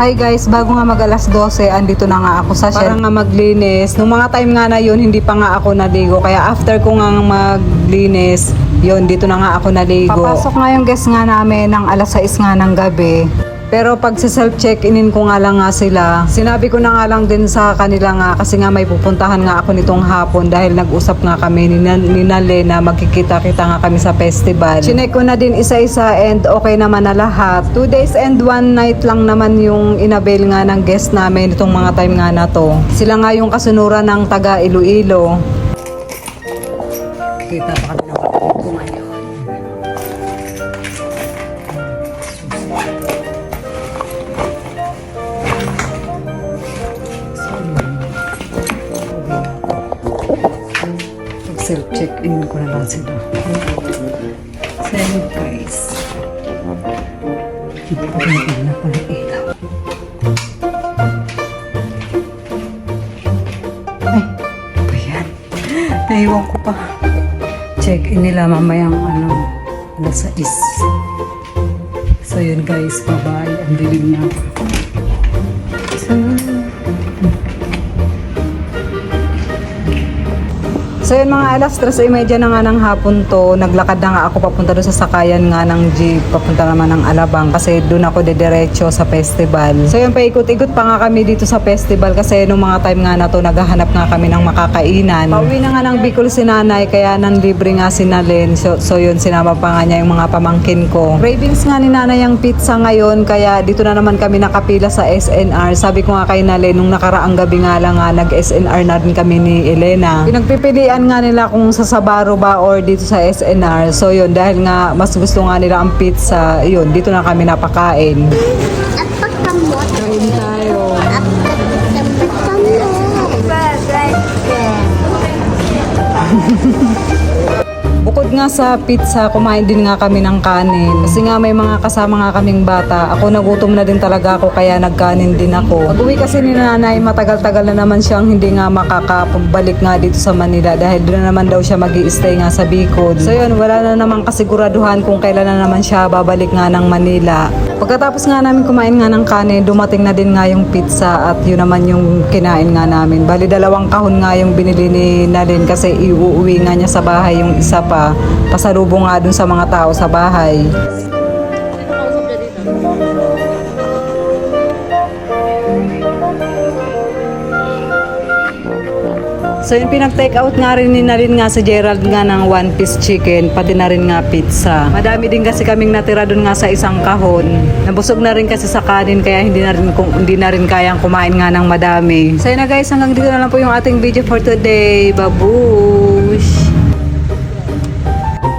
Hi guys, bago nga mag alas 12, andito na nga ako sa shed para nga maglinis. Nung mga time nga na yun, hindi pa nga ako naligo. Kaya after ko nga maglinis, yun, dito na nga ako naligo. Papasok nga yung guest nga namin ng alas 6 nga ng gabi. Pero pag si self-check-inin ko nga lang nga sila, sinabi ko na nga lang din sa kanila nga kasi nga may pupuntahan nga ako nitong hapon dahil nag-usap nga kami ni Nale na magkikita-kita nga kami sa festival. Chinek ko na din isa-isa and okay naman na lahat. 2 days and 1 night lang naman yung inabail nga ng guest namin itong mga time nga na to. Sila nga yung kasunuran ng taga Iloilo. Kita pa kami ng kapatid ko ngayon. Self-check-in ko na lang sila. Send guys. Ipagin na pala ilaw. Ay, ba yan? Naiwan ko pa. Check-in nila mamayang alas 6. So yun guys, bye-bye. Ang dilim na. So yun mga alas 3:30 na nga ng hapon to, naglakad na nga ako papunta doon sa sakayan nga ng jeep, papunta naman ng Alabang kasi doon ako didiretso sa festival. So yun, paikot-ikot pa nga kami dito sa festival kasi nung mga time nga na to, naghahanap nga kami ng makakainan. Pauwi na nga ng Bicol si nanay kaya nanlibre nga si Nalen. So yun, sinama pa nga niya yung mga pamangkin ko. Cravings nga ni nanay ang pizza ngayon kaya dito na naman kami nakapila sa SNR. Sabi ko nga kay Nalen, nung nakaraang gabi nga lang nga, nag-SNR na rin kami ni Elena. Pinagpipilian nga nila kung sa Sabaro ba or dito sa SNR. So yun, dahil nga mas gusto nga nila ang pizza, yun, dito na kami napakain. At pagkamot. Kain tayo. At Bukod nga sa pizza, kumain din nga kami ng kanin. Kasi nga may mga kasama nga kaming bata. Ako nagutom na din talaga ako kaya nagkanin din ako. Pag-uwi kasi ni nanay, matagal-tagal na naman siyang hindi nga makakabalik nga dito sa Manila dahil doon na naman daw siya mag-i-stay nga sa Bicol. So yun, wala na naman kasiguraduhan kung kailan na naman siya babalik nga ng Manila. Pagkatapos nga namin kumain nga ng kanin, dumating na din nga yung pizza at yun naman yung kinain nga namin. Bali 2 kahon nga yung binili ni Nalin kasi iuuwi nga niya sa bahay yung isa pa. Pasalubong nga dun sa mga tao sa bahay. So yung pinag-take out nga rin ni Nalin nga si Gerald nga ng 1-piece chicken, pati na rin nga pizza. Madami din kasi kaming natira dun nga sa isang kahon. Nabusog na rin kasi sa kanin kaya hindi na rin kayang kumain nga ng madami. So yun na guys, hanggang dito na lang po yung ating video for today. Babush!